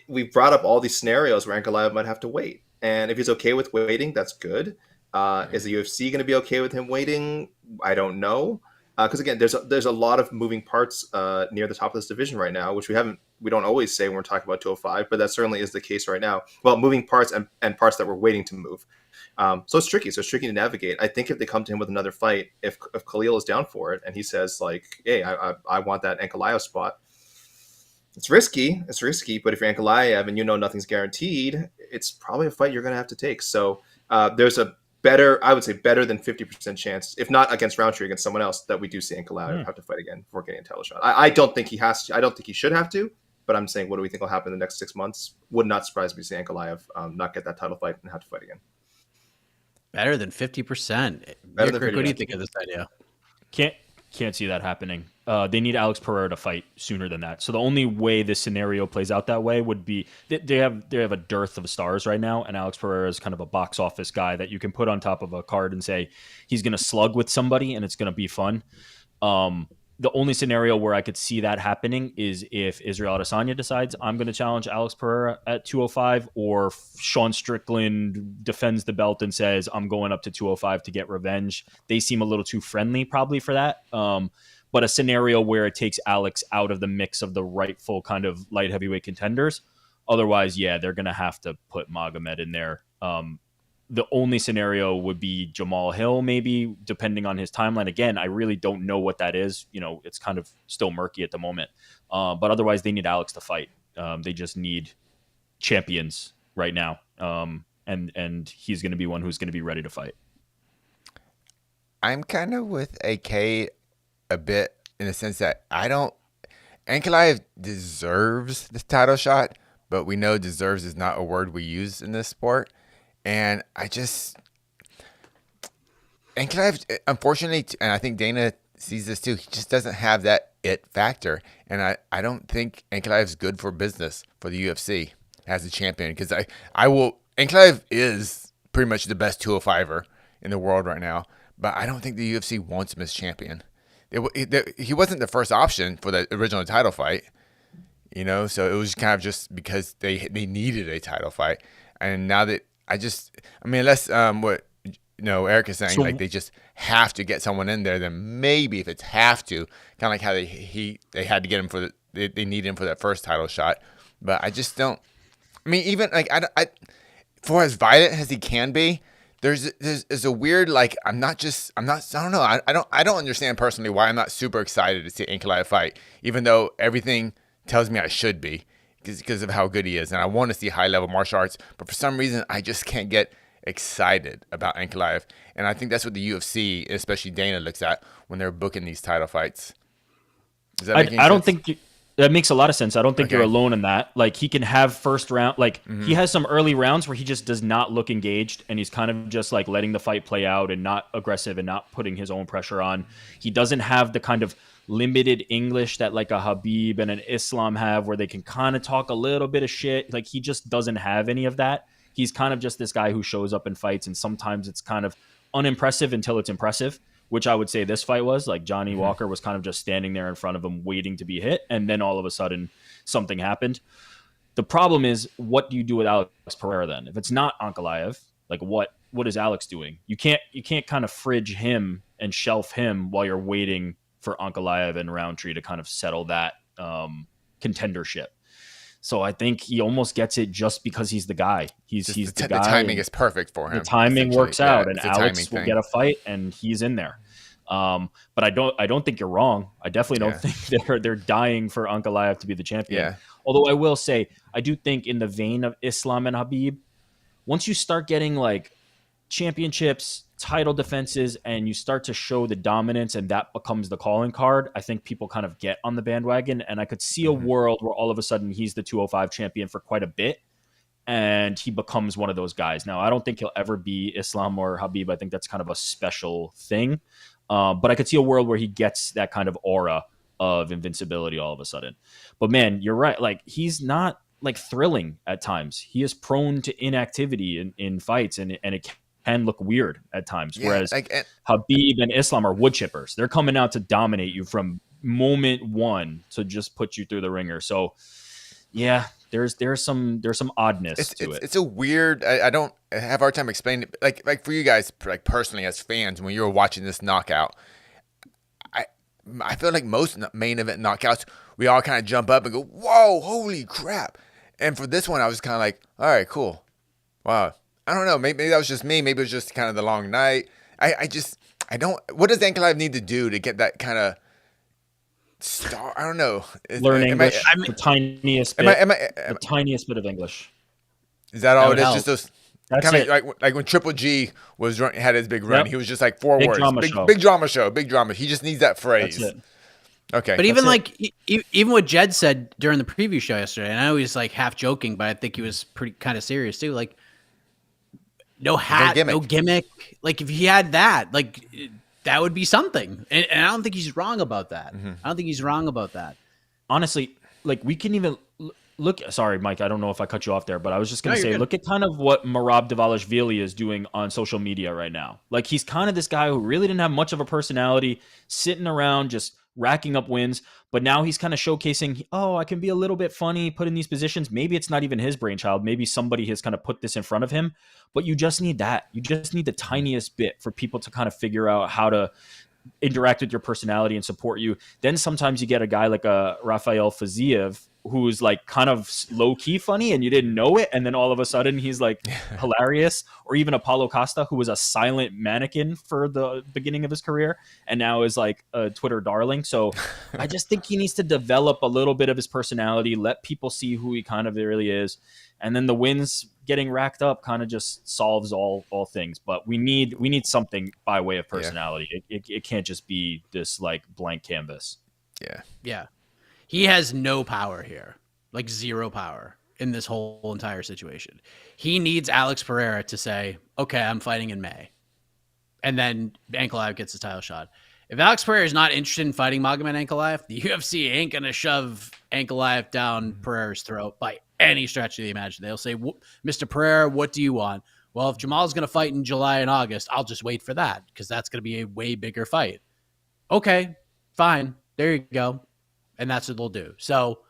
we brought up all these scenarios where Ankalaev might have to wait. And if he's okay with waiting, that's good. Is the UFC going to be okay with him waiting? I don't know. Because again, there's a lot of moving parts near the top of this division right now, which we don't always say when we're talking about 205, but that certainly is the case right now. Well, moving parts and parts that we're waiting to move. So it's tricky. So it's tricky to navigate. I think if they come to him with another fight, if Khalil is down for it and he says hey, I want that Ankalaev spot, it's risky. It's risky. But if you're Ankalaev and nothing's guaranteed, it's probably a fight you're going to have to take. So there's a I would say better than 50% chance, if not against Roundtree, against someone else, that we do see Ankalaev have to fight again before getting a title shot. I don't think he has to. I don't think he should have to. But I'm saying, what do we think will happen in the next 6 months? Would not surprise me to see Ankalaev not get that title fight and have to fight again. Better than 50%. Better than 50%. What do you think of this idea? Can't see that happening. They need Alex Pereira to fight sooner than that. So the only way this scenario plays out that way would be they have a dearth of stars right now, and Alex Pereira is kind of a box office guy that you can put on top of a card and say he's going to slug with somebody and it's going to be fun. The only scenario where I could see that happening is if Israel Adesanya decides I'm going to challenge Alex Pereira at 205, or Sean Strickland defends the belt and says I'm going up to 205 to get revenge. They seem a little too friendly probably for that. But a scenario where it takes Alex out of the mix of the rightful kind of light heavyweight contenders. Otherwise, yeah, they're going to have to put Magomed in there. The only scenario would be Jamal Hill, maybe, depending on his timeline. Again, I really don't know what that is. It's kind of still murky at the moment. But otherwise, they need Alex to fight. They just need champions right now. And he's going to be one who's going to be ready to fight. I'm kind of with AK a bit in the sense that Ankalaev deserves this title shot, but we know deserves is not a word we use in this sport. And Ankalaev, unfortunately, and I think Dana sees this too, he just doesn't have that it factor. And I don't think Ankalaev's good for business for the UFC as a champion, because Ankalaev is pretty much the best 205er in the world right now, but I don't think the UFC wants him as champion. He wasn't the first option for the original title fight, so it was kind of just because they needed a title fight. And now that unless what Eric is saying, So- like they just have to get someone in there, then maybe if it's have to, kind of like how they had to get him they need him for that first title shot. But I just don't. I mean, even like I for as violent as he can be, there's a weird, like, I don't know. I don't understand personally why I'm not super excited to see Ankalaev fight, even though everything tells me I should be because of how good he is, and I want to see high level martial arts. But for some reason, I just can't get excited about Ankalaev, and I think that's what the UFC, especially Dana, looks at when they're booking these title fights. Does that make any I don't sense? think that makes a lot of sense. I don't think Okay. you're alone in that. Like, he can have first round, like he has some early rounds where he just does not look engaged, and he's kind of just like letting the fight play out and not aggressive and not putting his own pressure on. He doesn't have the kind of limited English that like a Habib and an Islam have, where they can kind of talk a little bit of shit. Like, he just doesn't have any of that. He's kind of just this guy who shows up and fights, and sometimes it's kind of unimpressive until it's impressive, which I would say this fight was. Like, Johnny Walker was kind of just standing there in front of him waiting to be hit, and then all of a sudden something happened. The problem is, what do you do with Alex Pereira then? If it's not Ankalaev, like what is Alex doing? You can't kind of fridge him and shelf him while you're waiting for Ankalaev and Roundtree to kind of settle that contendership. So I think he almost gets it just because he's the guy. He's the guy. The timing is perfect for him. The timing essentially. works out, Yeah, and it's a Alex timing will thing. get a fight, and he's in there. But I don't think you're wrong. I definitely don't think they're dying for Ankalaev to be the champion. Yeah. Although I will say, I do think in the vein of Islam and Habib, once you start getting like championships, title defenses, and you start to show the dominance, and that becomes the calling card, I think people kind of get on the bandwagon. And I could see a world where all of a sudden he's the 205 champion for quite a bit, and he becomes one of those guys. Now, I don't think he'll ever be Islam or Habib. I think that's kind of a special thing. But I could see a world where he gets that kind of aura of invincibility all of a sudden. But man, you're right. Like, he's not like thrilling at times. He is prone to inactivity in fights, and it can look weird at times. Yeah, Whereas like, Habib and Islam are wood chippers. They're coming out to dominate you from moment one to just put you through the ringer. So yeah, there's some oddness to it. It's a weird. I don't have a hard time explaining it. Like for you guys, like personally as fans, when you were watching this knockout, I feel like most main event knockouts, we all kind of jump up and go, "Whoa, holy crap!" And for this one, I was kind of like, "All right, cool, wow." I don't know. Maybe that was just me. Maybe it was just kind of the long night. I don't. What does Ankalaev need to do to get that kind of star? I don't know. Learn English, I mean- the tiniest bit, the tiniest bit of English. Is that all That it is? would Just those That's kind it. of like when Triple G had his big run, Yep. he was just like 4 Big words, drama big, show. big drama show, big drama. He just needs that phrase. That's it. Okay, But even That's like even what Jed said during the preview show yesterday, and I know he was like half joking, but I think he was pretty kind of serious too. Like, no hat, no gimmick. Like, if he had that, like, that would be something. And I don't think he's wrong about that. I don't think he's wrong about that. Honestly, like, we can even look. Sorry, Mike, I don't know if I cut you off there, but I was just going No, to you're say, good. look at kind of what Merab Dvalishvili is doing on social media right now. Like, he's kind of this guy who really didn't have much of a personality, sitting around just racking up wins, but now he's kind of showcasing, I can be a little bit funny, put in these positions. Maybe it's not even his brainchild. Maybe somebody has kind of put this in front of him, but you just need that. You just need the tiniest bit for people to kind of figure out how to interact with your personality and support you. Then sometimes you get a guy like a Rafael Faziev who's like kind of low-key funny and you didn't know it, and then all of a sudden he's like hilarious. Or even Apollo Costa, who was a silent mannequin for the beginning of his career and now is like a Twitter darling. So I just think he needs to develop a little bit of his personality, let people see who he kind of really is, and then the wins getting racked up kind of just solves all things. But we need something by way of personality. It can't just be this like blank canvas. Yeah. He has no power here, like zero power in this whole entire situation. He needs Alex Pereira to say, okay, I'm fighting in May. And then Ankalaev gets his title shot. If Alex Pereira is not interested in fighting Magomed Ankalaev, the UFC ain't going to shove Ankalaev down Pereira's throat by any stretch of the imagination. They'll say, Mr. Pereira, what do you want? Well, if Jamal's going to fight in July and August, I'll just wait for that because that's going to be a way bigger fight. Okay, fine. There you go. And that's what they'll do. So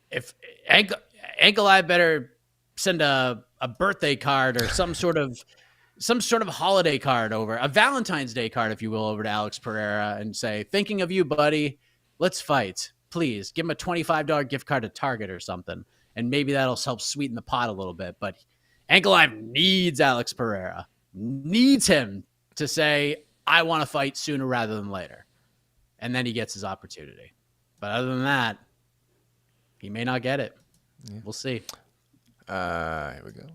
if Ankalaev better send a birthday card or some sort of holiday card over, a Valentine's Day card, if you will, over to Alex Pereira and say, thinking of you, buddy, let's fight. Please give him a $25 gift card to Target or something. And maybe that'll help sweeten the pot a little bit. But Ankalaev needs Alex Pereira, needs him to say, I want to fight sooner rather than later. And then he gets his opportunity. But other than that, he may not get it. Yeah. We'll see. Here we go.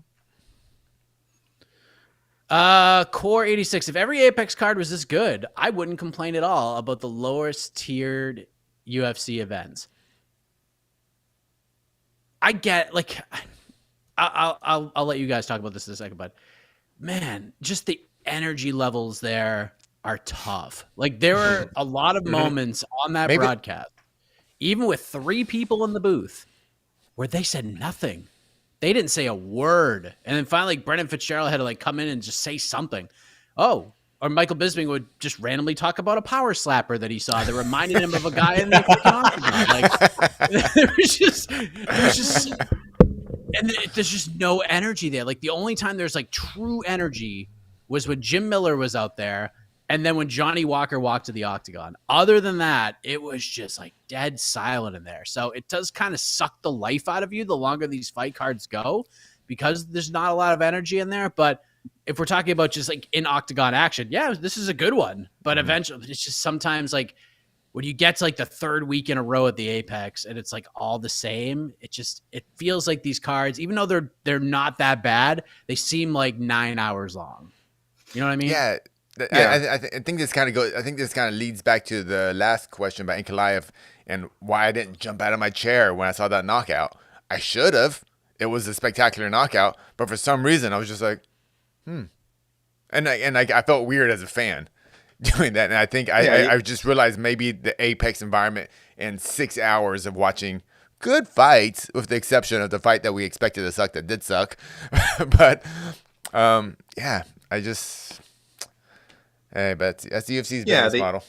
Core 86. If every Apex card was this good, I wouldn't complain at all about the lowest tiered UFC events. I get, like, I'll let you guys talk about this in a second, but man, just the energy levels there are tough. Like, there were a lot of moments on that broadcast, even with 3 people in the booth, where they said nothing. They didn't say a word. And then finally, Brendan Fitzgerald had to like come in and just say something. Oh, or Michael Bisping would just randomly talk about a power slapper that he saw that reminded him of a guy in the octagon. Like, there's just, and there's just no energy there. Like, the only time there's like true energy was when Jim Miller was out there. And then when Johnny Walker walked to the octagon. Other than that, it was just like dead silent in there. So it does kind of suck the life out of you the longer these fight cards go because there's not a lot of energy in there. But if we're talking about just like in octagon action, yeah, this is a good one. But eventually, it's just sometimes like when you get to like the 3rd week in a row at the Apex and it's like all the same, it feels like these cards, even though they're not that bad, they seem like 9 hours long. You know what I mean? Yeah. I think this kind of goes. I think this kind of leads back to the last question about Ankalaev and why I didn't jump out of my chair when I saw that knockout. I should have. It was a spectacular knockout, but for some reason I was just like, and I felt weird as a fan doing that. And I think I just realized maybe the Apex environment and 6 hours of watching good fights, with the exception of the fight that we expected to suck that did suck, but yeah, I just. Hey, but that's the UFC's business model.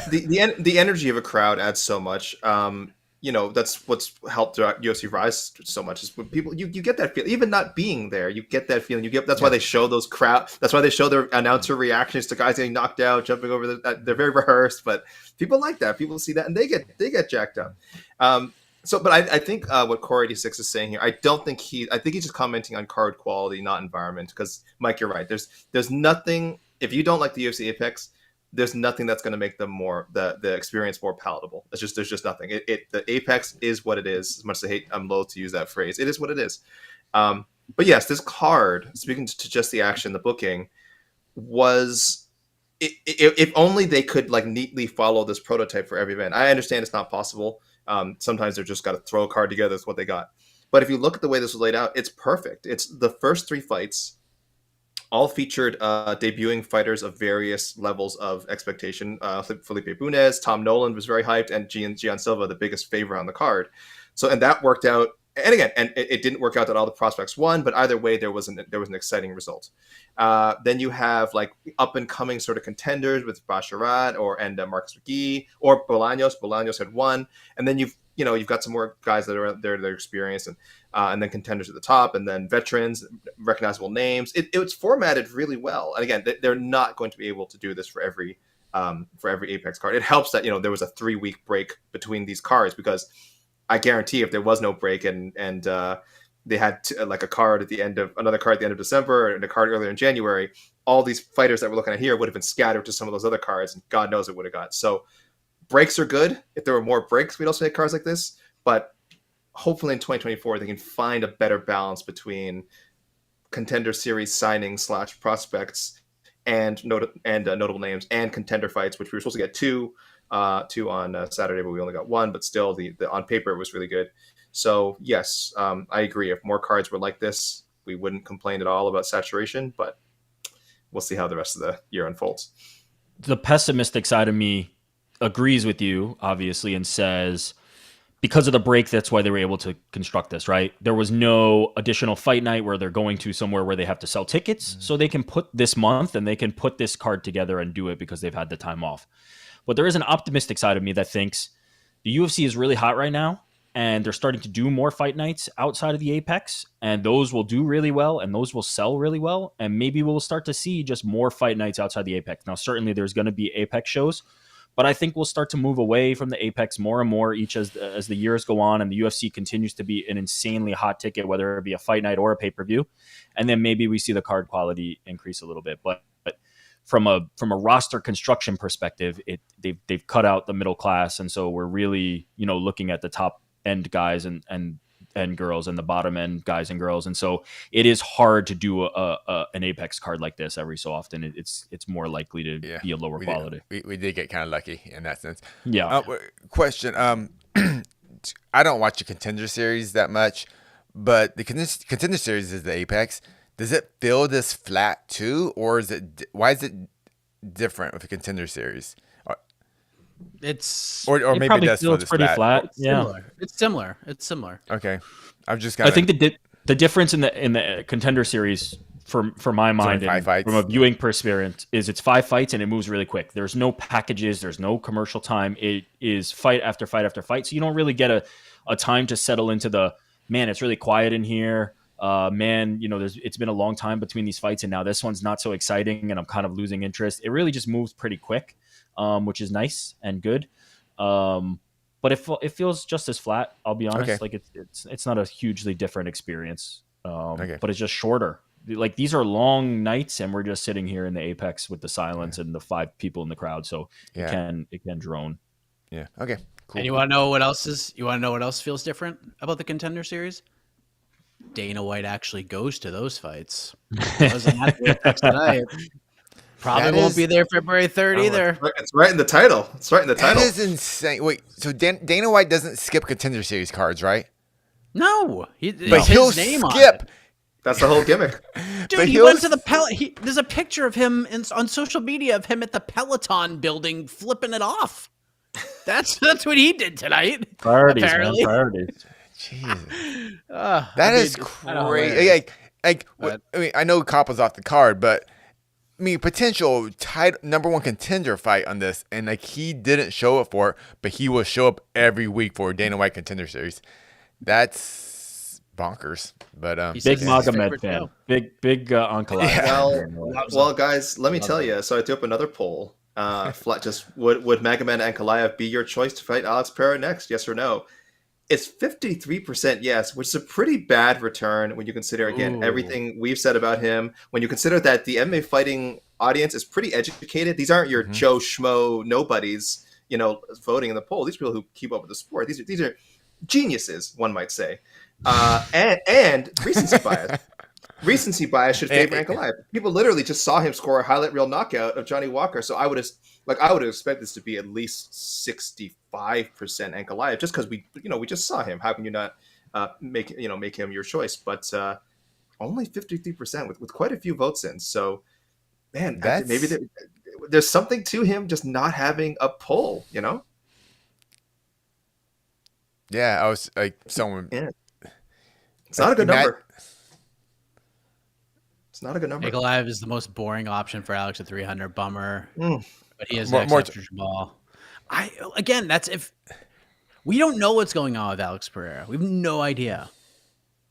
the energy of a crowd adds so much. You know, that's what's helped UFC rise so much is when people you get that feel, even not being there, you get that feeling. That's why they show those that's why they show their announcer reactions to guys getting knocked out, jumping over they're very rehearsed, but people like that. People see that and they get jacked up. But I think what Core 86 is saying here, I think he's just commenting on card quality, not environment. Because Mike, you're right. There's nothing. If you don't like the UFC Apex, there's nothing that's going to make them the experience more palatable. There's just nothing. The Apex is what it is. As much as I'm loath to use that phrase, it is what it is. But yes, this card, speaking to just the action, the booking, was if only they could like neatly follow this prototype for every event. I understand it's not possible. Sometimes they're just got to throw a card together. That's what they got. But if you look at the way this was laid out, it's perfect. It's the first 3 fights. All featured debuting fighters of various levels of expectation. Felipe Bunez, Tom Nolan was very hyped, and Gian Silva, the biggest favorite on the card. So, and that worked out. And again, it didn't work out that all the prospects won, but either way, there was an exciting result. Then you have like up and coming sort of contenders with Basharat and Marcus McGee or Bolaños. Bolaños had won, and then you've got some more guys that are there, they're experienced, and then contenders at the top, and then veterans, recognizable names. It was formatted really well. And again, they're not going to be able to do this for every Apex card. It helps that there was a 3-week break between these cards, because I guarantee if there was no break and they had like a card at the end of another card at the end of December and a card earlier in January, all these fighters that we're looking at here would have been scattered to some of those other cards, and God knows it would have got. So breaks are good. If there were more breaks, we'd also make cards like this. But hopefully in 2024, they can find a better balance between contender series signings / prospects and notable names and contender fights, which we were supposed to get two on Saturday, but we only got 1. But still, the on paper it was really good. So yes, I agree. If more cards were like this, we wouldn't complain at all about saturation. But we'll see how the rest of the year unfolds. the pessimistic side of me agrees with you, obviously, and says because of the break, that's why they were able to construct this, right? There was no additional fight night where they're going to somewhere where they have to sell tickets. So they can put this month and they can put this card together and do it because they've had the time off. But there is an optimistic side of me that thinks the UFC is really hot right now and they're starting to do more fight nights outside of the Apex, and those will do really well and those will sell really well. And maybe we'll start to see just more fight nights outside the Apex. Now, certainly there's going to be Apex shows, but I think we'll start to move away from the Apex more and more each as the years go on and the UFC continues to be an insanely hot ticket, whether it be a fight night or a pay-per-view. And then maybe we see the card quality increase a little bit. But from a roster construction perspective, they've cut out the middle class. And so we're really, looking at the top end guys and girls and the bottom end guys and girls. And so it is hard to do an Apex card like this every so often. It's more likely to be a lower quality. We did get kind of lucky in that sense. Yeah. Question. I don't watch the Contender Series that much, but the Contender Series is the Apex. Does it feel this flat too, or why is it different with the Contender Series? It's or maybe it does feel this pretty flat. It's similar. Okay, I'm just. I think the difference in the Contender Series for my mind and from a viewing experience is it's 5 fights and it moves really quick. There's no packages. There's no commercial time. It is fight after fight after fight. So you don't really get a time to settle into it's really quiet in here. It's been a long time between these fights and now this one's not so exciting and I'm kind of losing interest. It really just moves pretty quick, which is nice and good. But it feels just as flat. I'll be honest. Okay. Like it's not a hugely different experience. Okay. But it's just shorter. Like these are long nights and we're just sitting here in the Apex with the silence and the 5 people in the crowd. So it can drone. Yeah. Okay. Cool. And you want to know what else feels different about the Contender Series? Dana White actually goes to those fights. Wasn't at the Apex tonight. Probably won't be there February 3rd either. It's right in the title. That is insane. Wait, so Dana White doesn't skip Contender Series cards, right? No, but he'll skip. That's the whole gimmick. Dude, he went to the there's a picture of him on social media of him at the Peloton building flipping it off. That's what he did tonight. Priorities, man. Priorities. Jesus. That is crazy. I know Koppa's off the card, but potential number 1 contender fight on this, and he didn't show up for it, but he will show up every week for Dana White Contender Series. That's bonkers. But big Magomed fan, big Ankalaev. Well, guys, let me tell you. So I threw up another poll. Just would Magomed Ankalaev be your choice to fight Alex Pereira next? Yes or no? It's 53% yes, which is a pretty bad return when you consider, again, everything we've said about him. When you consider that the MMA fighting audience is pretty educated. These aren't your Joe Schmo nobodies, voting in the poll. These people who keep up with the sport. These are geniuses, one might say. And recency bias. Recency bias should favor Ankalaev. People literally just saw him score a highlight reel knockout of Johnny Walker. So I would expect this to be at least 65% Ankalaev, just because we just saw him. How can you not make him your choice? But only 53% with quite a few votes in. So man, maybe there's something to him just not having a poll. Yeah, I was like someone. Yeah. It's not a good number. It's not a good number. Ankalaev is the most boring option for Alex at 300. Bummer. But he has more ball. That's if we don't know what's going on with Alex Pereira. We have no idea.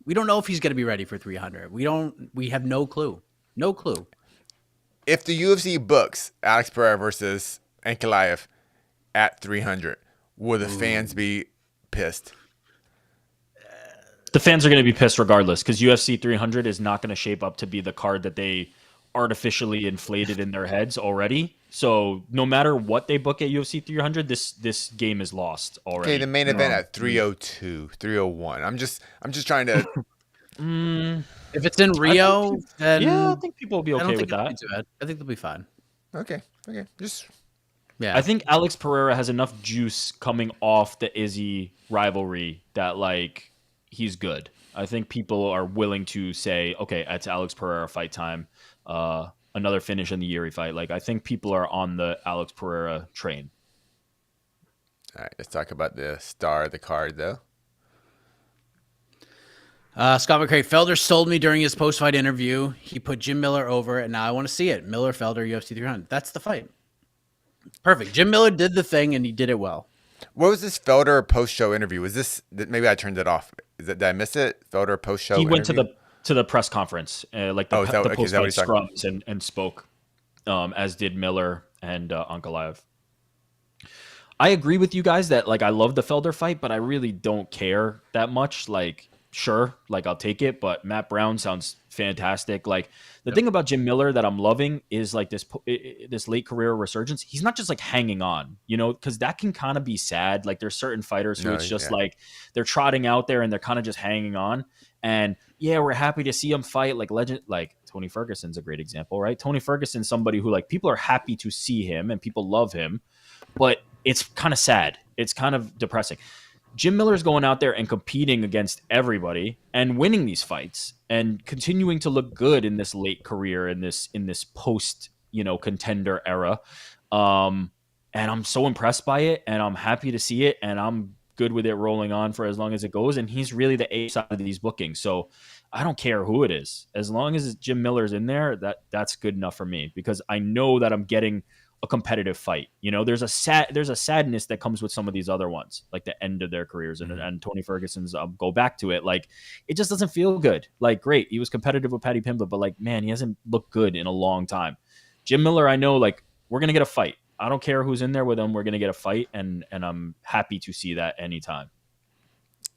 We don't know if he's going to be ready for 300. We have no clue. No clue. If the UFC books Alex Pereira versus Ankalaev at 300, will the fans be pissed? The fans are going to be pissed regardless because UFC 300 is not going to shape up to be the card that they artificially inflated in their heads already. So no matter what they book at UFC 300, this game is lost already. Okay, the main event at 302, 301. I'm just trying to. If it's in Rio, then I think people will be okay with that. I think they'll be fine. Okay. Just. Yeah. I think Alex Pereira has enough juice coming off the Izzy rivalry that he's good. I think people are willing to say, okay, it's Alex Pereira fight time. another finish in the Yuri fight. Like, I think people are on the Alex Pereira train. All right, let's talk about the star of the card, though. Scott McCrae, Felder sold me during his post-fight interview. He put Jim Miller over, and now I want to see it. Miller, Felder, UFC 300. That's the fight. Perfect. Jim Miller did the thing, and he did it well. What was this Felder post-show interview? Was this, maybe I turned it off. Did I miss it? Felder post-show He interview? went to the press conference, like the post-fight scrums, and spoke, as did Miller and Ankalaev. I agree with you guys that, like, I love the Felder fight, but I really don't care that much. Like, sure, like, I'll take it, but Matt Brown sounds fantastic. Like, the thing about Jim Miller that I'm loving is, like, this late career resurgence. He's not just, like, hanging on, you know, because that can kind of be sad. Like, there's certain fighters who it's just like they're trotting out there and they're kind of just hanging on. And yeah, we're happy to see him fight. Like, legend, like Tony Ferguson's a great example, right? Tony Ferguson's somebody who, like, people are happy to see him and people love him, but it's kind of sad. It's kind of depressing. Jim Miller's going out there and competing against everybody and winning these fights and continuing to look good in this late career, in this post, you know, contender era. And I'm so impressed by it, and I'm happy to see it, and I'm good with it rolling on for as long as it goes. And he's really the A side of these bookings. So I don't care who it is. As long as Jim Miller's in there, that's good enough for me, because I know that I'm getting a competitive fight. You know, there's a sadness that comes with some of these other ones, like the end of their careers, and Tony Ferguson's, go back to it. Like, it just doesn't feel good. Like, great, he was competitive with Paddy Pimblett, but, like, man, he hasn't looked good in a long time. Jim Miller, I know, like, we're going to get a fight. I don't care who's in there with him. We're going to get a fight, and I'm happy to see that anytime.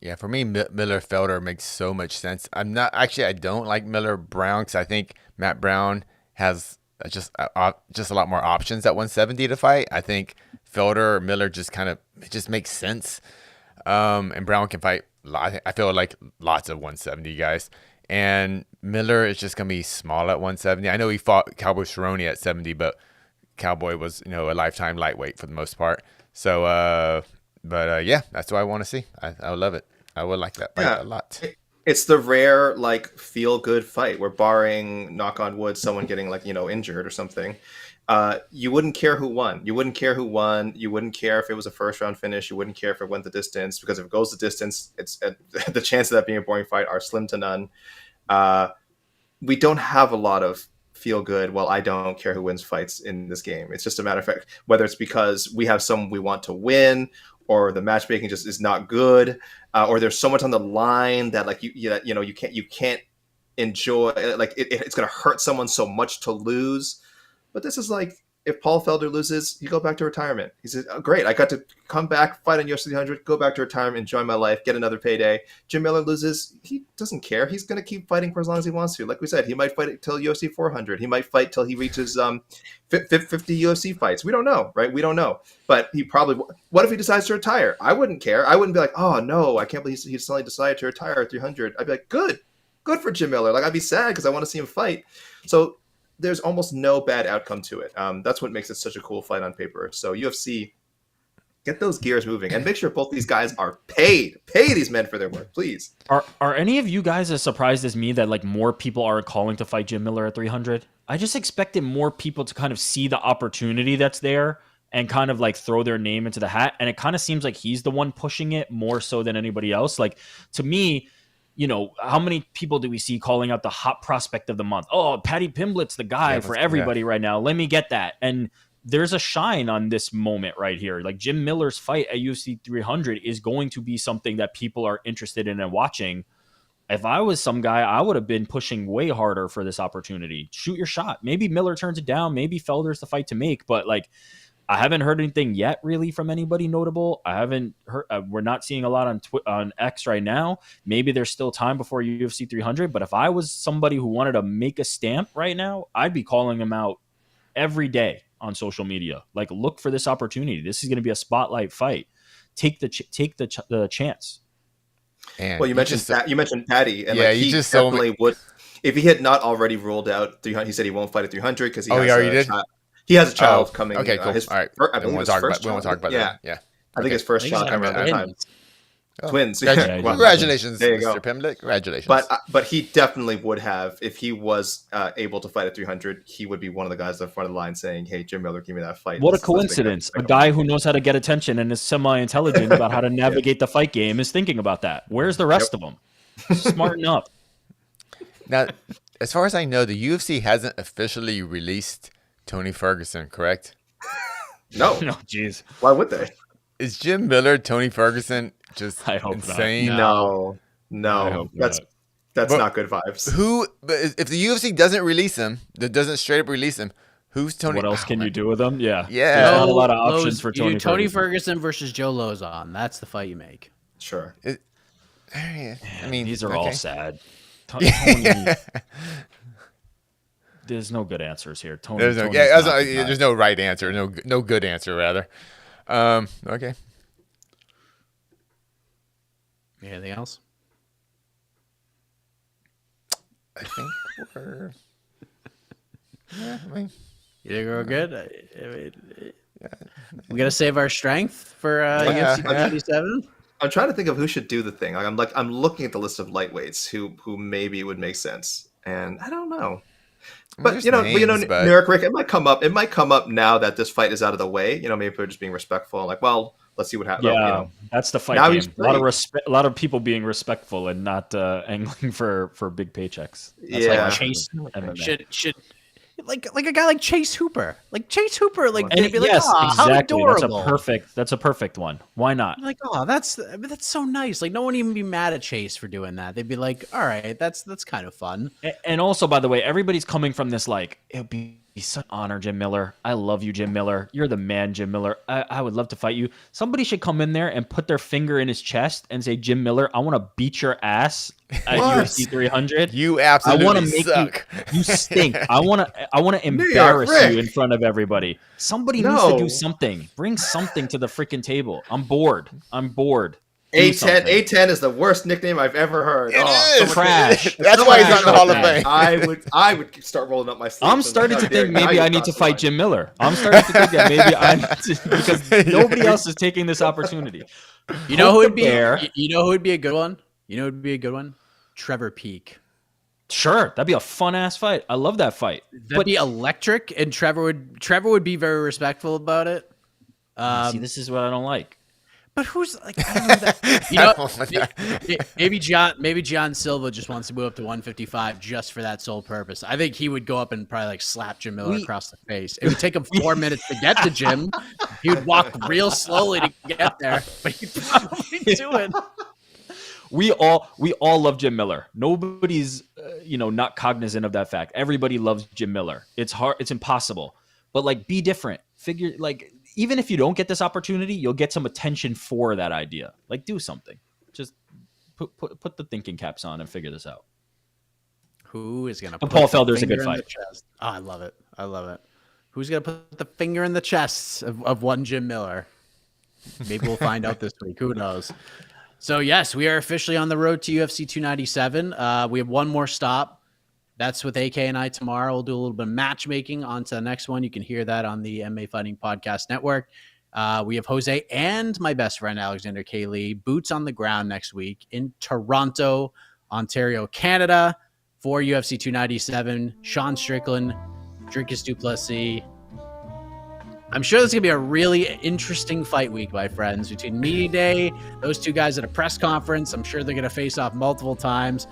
Yeah, for me, Miller Felder makes so much sense. I don't like Miller Brown, because I think Matt Brown has just a lot more options at 170 to fight. I think Felder or Miller it just makes sense. And Brown can fight, I feel like, lots of 170 guys. And Miller is just going to be small at 170. I know he fought Cowboy Cerrone at 70, but Cowboy was, you know, a lifetime lightweight for the most part. So, yeah, that's what I want to see. I would love it. I would like that fight a lot. It's the rare, like, feel-good fight where, barring, knock on wood, someone getting, like, you know, injured or something, you wouldn't care who won. You wouldn't care who won. You wouldn't care if it was a first-round finish. You wouldn't care if it went the distance, because if it goes the distance, it's the chances of that being a boring fight are slim to none. We don't have a lot of feel-good, well, I don't care who wins fights in this game. It's just a matter of fact, whether it's because we have someone we want to win, or the matchmaking just is not good, or there's so much on the line that, like, you can't enjoy, like, it's going to hurt someone so much to lose. But this is like, if Paul Felder loses, you go back to retirement. He says, oh, great, I got to come back, fight on UFC 300, go back to retirement, enjoy my life, get another payday. Jim Miller loses, he doesn't care. He's going to keep fighting for as long as he wants to. Like we said, he might fight till UFC 400. He might fight till he reaches 50 UFC fights. We don't know, right? We don't know. But he probably, what if he decides to retire? I wouldn't care. I wouldn't be like, oh no, I can't believe he suddenly decided to retire at 300. I'd be like, good for Jim Miller. Like, I'd be sad because I want to see him fight. So there's almost no bad outcome to it. That's what makes it such a cool fight on paper. So UFC, get those gears moving and make sure both these guys are paid. Pay these men for their work, please. Are any of you guys as surprised as me that, like, more people are calling to fight Jim Miller at 300? I just expected more people to kind of see the opportunity that's there and kind of, like, throw their name into the hat. And it kind of seems like he's the one pushing it more so than anybody else. Like, to me, you know, how many people do we see calling out the hot prospect of the month? Oh, Paddy Pimblett's the guy for everybody right now. Let me get that. And there's a shine on this moment right here. Like, Jim Miller's fight at UFC 300 is going to be something that people are interested in and watching. If I was some guy, I would have been pushing way harder for this opportunity. Shoot your shot. Maybe Miller turns it down. Maybe Felder's the fight to make. But, like, I haven't heard anything yet really from anybody notable. I haven't heard. We're not seeing a lot on X right now. Maybe there's still time before UFC 300. But if I was somebody who wanted to make a stamp right now, I'd be calling him out every day on social media. Like, look for this opportunity. This is going to be a spotlight fight. Take the chance. And well, you mentioned Paddy, and yeah, like, he just definitely would, if he had not already ruled out 300. He said he won't fight at 300 because he already did. He has a child coming. Okay, cool. All right. I believe we won't talk about that. Yeah. I think his first child coming at that time. Twins. Congratulations, there you Mr. go. Pimlet. Congratulations. But he definitely would have, if he was able to fight at 300, he would be one of the guys at the front of the line saying, "Hey, Jim Miller, give me that fight." What a coincidence. A guy who knows how to get attention and is semi-intelligent about how to navigate the fight game is thinking about that. Where's the rest of them? Smarten up. Now, as far as I know, the UFC hasn't officially released Tony Ferguson, correct? No. No, jeez. Why would they? Is Jim Miller Tony Ferguson just I hope not. insane? No. That's But not good vibes. But if the UFC doesn't release him, that doesn't straight up release him, who's Tony? What else can you do with them? Yeah. Yeah. There's not a lot of options for Tony You do Tony Ferguson. Ferguson versus Joe Lozon. That's the fight you make. Sure. I mean, These are all sad. Tony, there's no good answers here. Tony, There's no, Tony's yeah, not the guy. there's no right answer. No good answer, rather. Okay. Anything else? I think we're. Yeah, I mean, You think we're good? We gotta save our strength for UFC 297. I'm trying to think of who should do the thing. I'm looking at the list of lightweights who maybe would make sense, and I don't know. But there's you know, names, but- New York Rick, it might come up. It might come up now that this fight is out of the way. You know, maybe they're just being respectful. Like, well, let's see what happens. Yeah, You know. that's the fight Now game. he's A lot of free. a lot of people being respectful and not angling for big paychecks. That's Yeah. how I Chase feel about MMA. should like a guy like Chase Hooper. Like Chase Hooper, like And they'd be like, yes, oh, how exactly. adorable. That's a perfect one. Why not? Like, oh, that's so nice. Like, no one even be mad at Chase for doing that. They'd be like, all right, that's kind of fun. And also, by the way, everybody's coming from this like, it would be such an honor, Jim Miller. I love you, Jim Miller. You're the man, Jim Miller. I would love to fight you. Somebody should come in there and put their finger in his chest and say, Jim Miller, I want to beat your ass at UFC 300. You I absolutely want to make suck. you stink. I want to embarrass Rick. you in front of everybody. Somebody needs to do something. Bring something to the freaking table. I'm bored. Do A10 something. A10 is the worst nickname I've ever heard. It Oh, is. trash. That's why he's not in the Hall of Trash. Fame. I would start rolling up my sleeves. I'm starting to How dare think you. Now maybe you I need to crossed the fight line. Jim Miller. I'm starting to think that maybe I need to, because nobody else is taking this opportunity. You know who would be? Bear. You know who would be a good one? You know who would be a good one? Trevor Peake. Sure, that'd be a fun ass fight. I love that fight. That'd be electric, and Trevor would be very respectful about it. See, this is what I don't like. But who's like, I don't know that, you know, that. maybe John Silva just wants to move up to 155 just for that sole purpose. I think he would go up and probably like slap Jim Miller across the face. It would take him 4 minutes to get to Jim. He would walk real slowly to get there, but he'd probably do it. We all love Jim Miller. Nobody's not cognizant of that fact. Everybody loves Jim Miller. It's hard. It's impossible. But like, be different. Figure like, even if you don't get this opportunity, you'll get some attention for that idea. Like, do something. Just put the thinking caps on and figure this out. Who is gonna? But put Paul the Felder's a finger good in the fight. chest? Oh, I love it. Who's gonna put the finger in the chest of one Jim Miller? Maybe we'll find out this week. Who knows? So yes, we are officially on the road to UFC 297. We have one more stop. That's with AK and I tomorrow. We'll do a little bit of matchmaking on to the next one. You can hear that on the MMA Fighting Podcast Network. We have Jose and my best friend, Alexander K. Lee, boots on the ground next week in Toronto, Ontario, Canada for UFC 297. Sean Strickland, Dricus du Plessis. I'm sure this is going to be a really interesting fight week, my friends, between Media Day, those two guys at a press conference. I'm sure they're going to face off multiple times.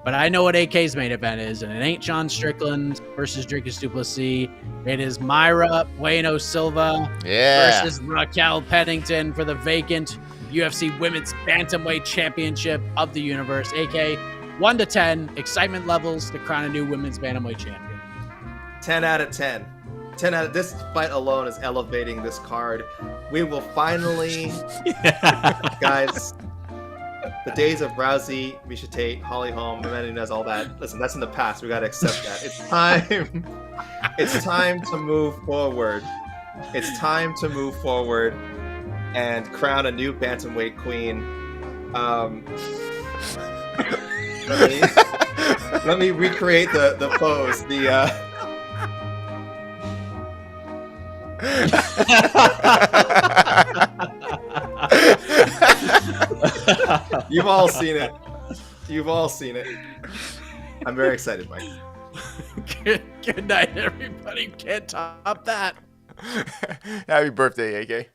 But I know what AK's main event is, and it ain't Sean Strickland versus Dricus du Plessis. It is Mayra Bueno Silva versus Raquel Pennington for the vacant UFC Women's Bantamweight Championship of the universe. AK, 1 to 10, excitement levels to crown a new Women's Bantamweight champion. 10 out of 10. 10 out of this fight alone is elevating this card. We will finally, guys, the days of Rousey, Misha Tate, Holly Holm, Amanda Nunes, all that. Listen, that's in the past. We got to accept that. It's time. It's time to move forward. It's time to move forward and crown a new bantamweight queen. Let me recreate the pose. You've all seen it. You've all seen it. I'm very excited, Mike. Good night, everybody. Can't top that. Happy birthday, AK.